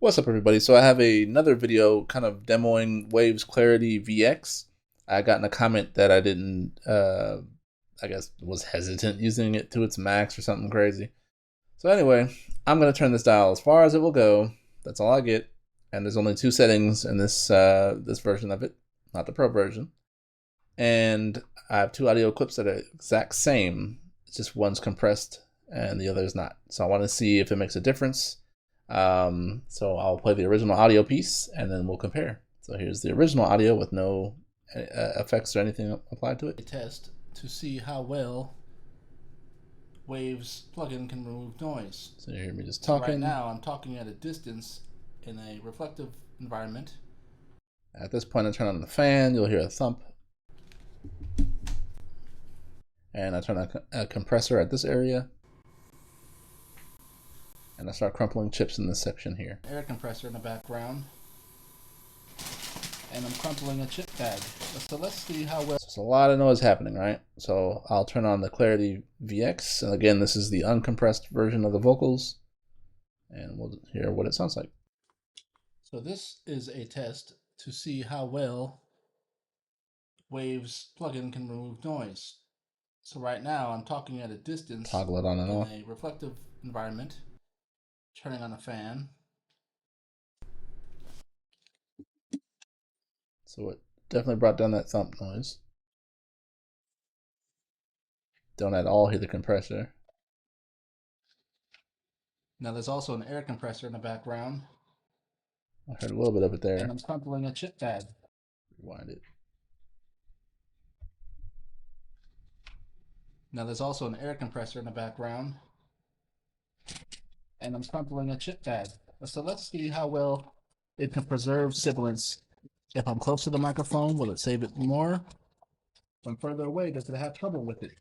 What's up, everybody? So I have another video kind of demoing Waves Clarity VX. I got in a comment that I didn't, I guess, was hesitant using it to its max or something crazy. So anyway, I'm going to turn this dial as far as it will go. That's all I get. And there's only two settings in this version of it, not the Pro version. And I have two audio clips that are exact same. It's just one's compressed and the other is not. So I want to see if it makes a difference. So I'll play the original audio piece and then we'll compare. So here's the original audio with no effects or anything applied to it. A test to see how well Waves plugin can remove noise. So you hear me just talking. So right now I'm talking at a distance in a reflective environment. At this point I turn on the fan, you'll hear a thump. And I turn on a compressor at this area. And I start crumpling chips in this section here. Air compressor in the background. And I'm crumpling a chip bag. So let's see how well... So there's a lot of noise happening, right? So I'll turn on the Clarity VX. And again, this is the uncompressed version of the vocals. And we'll hear what it sounds like. So this is a test to see how well Waves plugin can remove noise. So right now I'm talking at a distance. Toggle it on and off. In a reflective environment. Turning on a fan. So it definitely brought down that thump noise. Don't at all hear the compressor. Now there's also an air compressor in the background. I heard a little bit of it there. And I'm crumpling a chip bag. Rewind it. Now there's also an air compressor in the background. And I'm crumpling a chip bag. So let's see how well it can preserve sibilance. If I'm close to the microphone, will it save it more? If I'm further away, does it have trouble with it?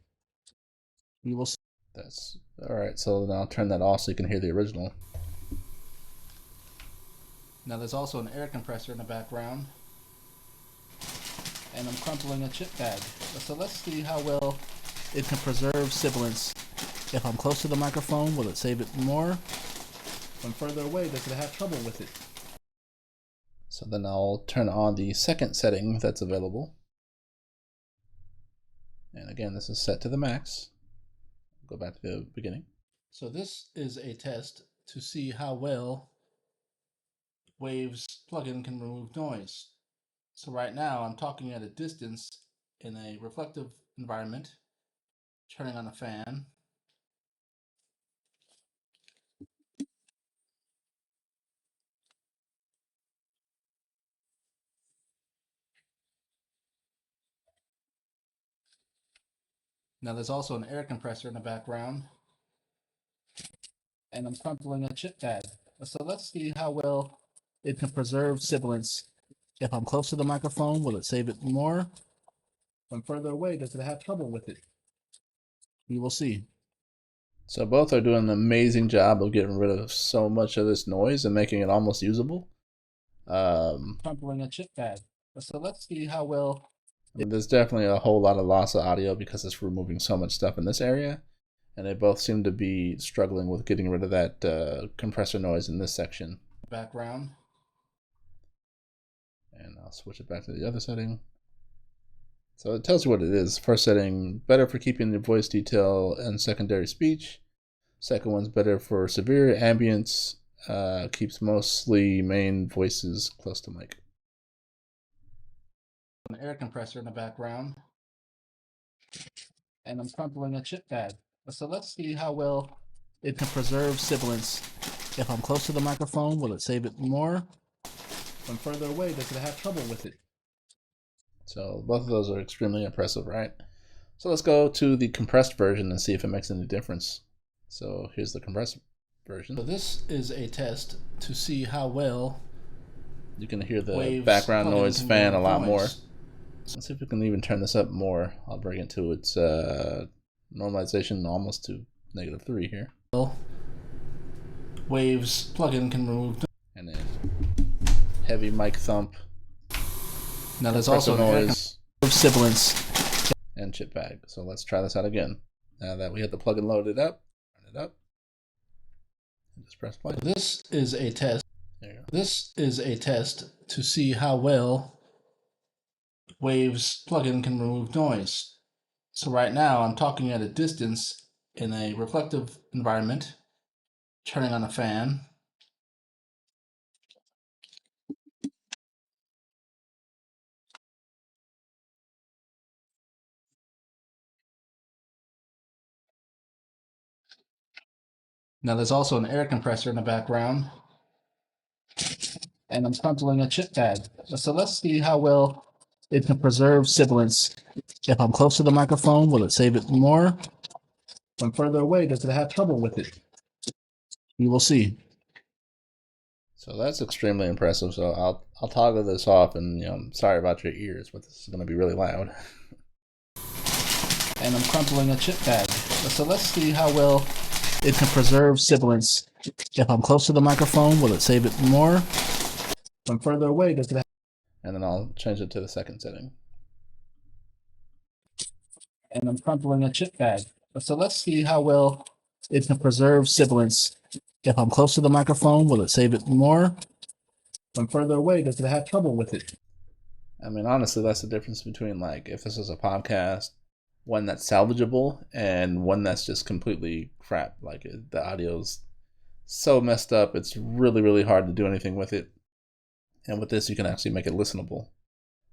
We will see. That's all right. So then I'll turn that off so you can hear the original. Now there's also an air compressor in the background. And I'm crumpling a chip bag. So let's see how well it can preserve sibilance. If I'm close to the microphone, will it save it more? If I'm further away, does it have trouble with it? So then I'll turn on the second setting that's available. And again, this is set to the max. Go back to the beginning. So this is a test to see how well Waves plugin can remove noise. So right now I'm talking at a distance in a reflective environment, turning on a fan. Now there's also an air compressor in the background. And I'm crumpling a chip bag. So let's see how well it can preserve sibilance. If I'm close to the microphone, will it save it more? If I'm further away, does it have trouble with it? We will see. So both are doing an amazing job of getting rid of so much of this noise and making it almost usable. Crumpling a chip bag. So let's see how well... There's definitely a whole lot of loss of audio because it's removing so much stuff in this area. And they both seem to be struggling with getting rid of that compressor noise in this section. Background. And I'll switch it back to the other setting. So it tells you what it is. First setting, better for keeping the voice detail and secondary speech. Second one's better for severe ambience. Keeps mostly main voices close to mic. An air compressor in the background. And I'm crumpling a chip bag. So let's see how well it can preserve sibilance. If I'm close to the microphone, will it save it more? If I'm further away, does it have trouble with it? So both of those are extremely impressive, right? So let's go to the compressed version and see if it makes any difference. So here's the compressed version. So this is a test to see how well you can hear the background noise fan a lot more. Let's see if we can even turn this up more. I'll bring it to its normalization almost to -3 here. Waves plugin can remove. And then heavy mic thump. Now there's also noise, sibilance, and chip bag. So let's try this out again. Now that we have the plugin loaded up, turn it up, and just press play. This is a test. There you go. This is a test to see how well Waves plugin can remove noise. So right now I'm talking at a distance in a reflective environment, turning on a fan. Now there's also an air compressor in the background, and I'm sampling a chip pad. So let's see how well it can preserve sibilance. If I'm close to the microphone, will it save it more? If I'm further away, does it have trouble with it? We will see. So that's extremely impressive. So I'll toggle this off, and I'm sorry about your ears, but this is going to be really loud. And I'm crumpling a chip pad. So let's see how well it can preserve sibilance. If I'm close to the microphone, will it save it more? If I'm further away, does it have... And then I'll change it to the second setting. And I'm crumpling a chip pad. So let's see how well it can preserve sibilance. If I'm close to the microphone, will it save it more? If I'm further away, does it have trouble with it? I mean, honestly, that's the difference between, like, if this is a podcast, one that's salvageable and one that's just completely crap. Like, the audio's so messed up, it's really, really hard to do anything with it. And with this, you can actually make it listenable.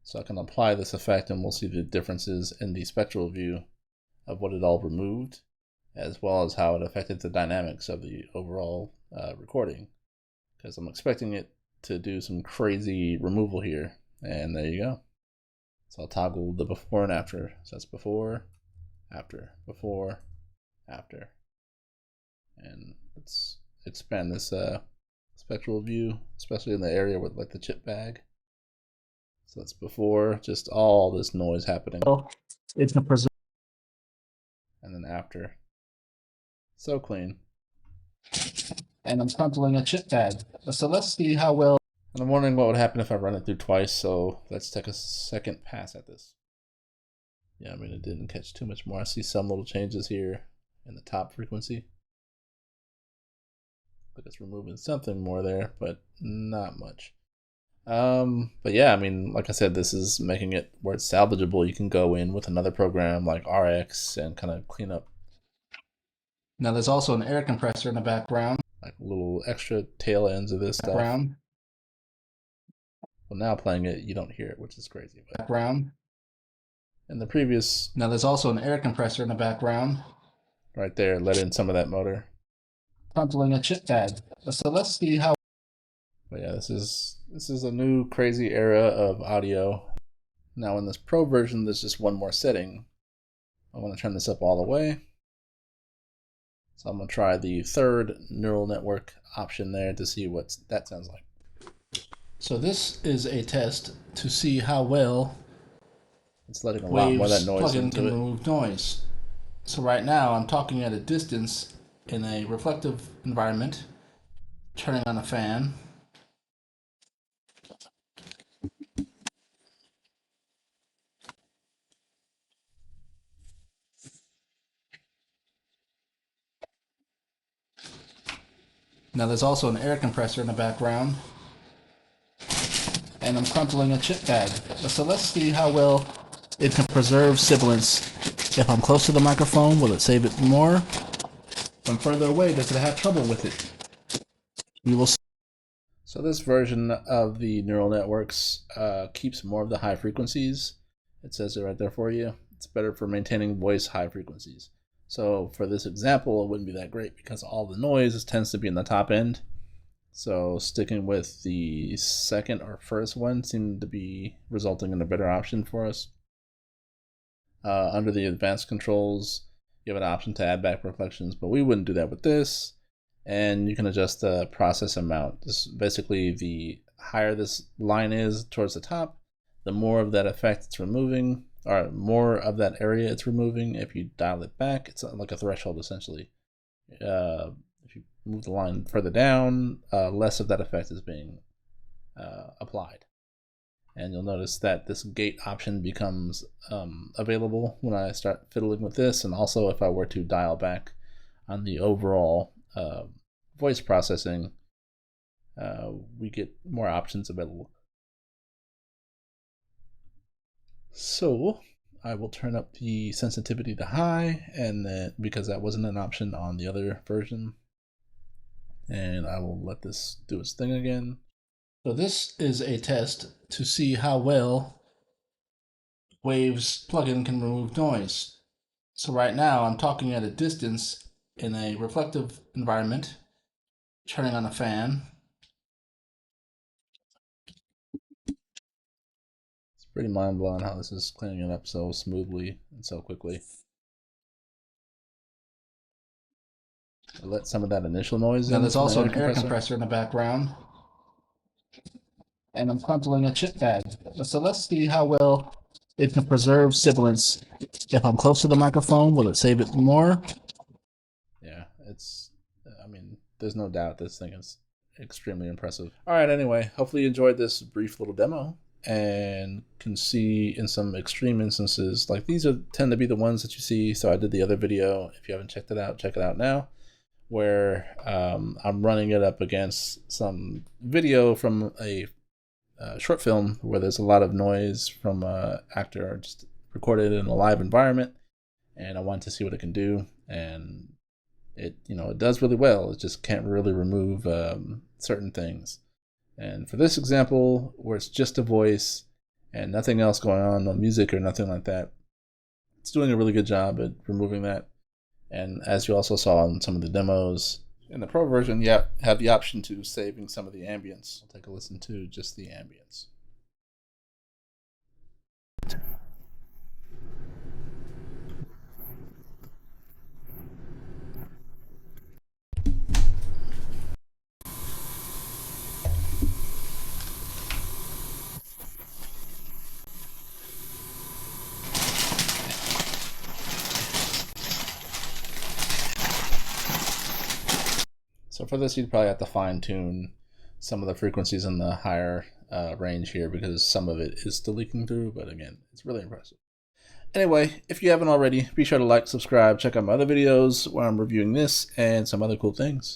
So I can apply this effect, and we'll see the differences in the spectral view of what it all removed, as well as how it affected the dynamics of the overall recording. Because I'm expecting it to do some crazy removal here. And there you go. So I'll toggle the before and after. So that's before, after, before, after. And let's expand this spectral view, especially in the area with like the chip bag. So that's before, just all this noise happening. It's gonna preserve. And then after. So clean. And I'm sampling a chip pad. So let's see how well. And I'm wondering what would happen if I run it through twice, so let's take a second pass at this. Yeah, I mean, it didn't catch too much more. I see some little changes here in the top frequency. But it's removing something more there, but not much. But yeah, I mean, like I said, this is making it where it's salvageable. You can go in with another program like RX and kind of clean up. Now there's also an air compressor in the background. Like little extra tail ends of this stuff. Well, now playing it, you don't hear it, which is crazy. But background. In the previous... Now there's also an air compressor in the background. Right there, let in some of that motor. Sampling a chip pad. So let's see how... But yeah, this is a new crazy era of audio. Now in this Pro version, there's just one more setting. I want to turn this up all the way. So I'm going to try the third neural network option there to see what that sounds like. So this is a test to see how well it's letting a lot more of that noise into it. Remove noise. So right now I'm talking at a distance in a reflective environment, turning on a fan. Now there's also an air compressor in the background. And I'm crumpling a chip pad. So let's see how well it can preserve sibilance. If I'm close to the microphone, will it save it more? If I'm further away, does it have trouble with it? We will see. So this version of the neural networks keeps more of the high frequencies. It says it right there for you. It's better for maintaining voice high frequencies. So for this example, it wouldn't be that great because all the noise tends to be in the top end. So sticking with the second or first one seemed to be resulting in a better option for us. Under the advanced controls, you have an option to add back reflections, but we wouldn't do that with this. And you can adjust the process amount. This basically, the higher this line is towards the top, the more of that effect it's removing, or more of that area it's removing. If you dial it back, it's like a threshold essentially. If you move the line further down, less of that effect is being applied. And you'll notice that this gate option becomes available when I start fiddling with this, and also if I were to dial back on the overall voice processing, we get more options available. So I will turn up the sensitivity to high, and then because that wasn't an option on the other version, and I will let this do its thing again. So this is a test to see how well Waves plugin can remove noise. So right now I'm talking at a distance in a reflective environment, turning on a fan. It's pretty mind-blowing how this is cleaning it up so smoothly and so quickly. I let some of that initial noise Now in there's from also the an air compressor in the background. And I'm crumpling a chip bag. So let's see how well it can preserve sibilance. If I'm close to the microphone, will it save it more? Yeah, I mean, there's no doubt this thing is extremely impressive. All right, anyway, hopefully you enjoyed this brief little demo and can see in some extreme instances, like these tend to be the ones that you see. So I did the other video. If you haven't checked it out, check it out now, where I'm running it up against some video from a short film where there's a lot of noise from an actor just recorded in a live environment, and I wanted to see what it can do, and it does really well. It just can't really remove certain things. And for this example, where it's just a voice and nothing else going on, no music or nothing like that, it's doing a really good job at removing that. And as you also saw in some of the demos, in the Pro version, you have the option to saving some of the ambience. I'll take a listen to just the ambience. So for this, you'd probably have to fine tune some of the frequencies in the higher range here because some of it is still leaking through, but again, it's really impressive. Anyway, if you haven't already, be sure to like, subscribe, check out my other videos where I'm reviewing this and some other cool things.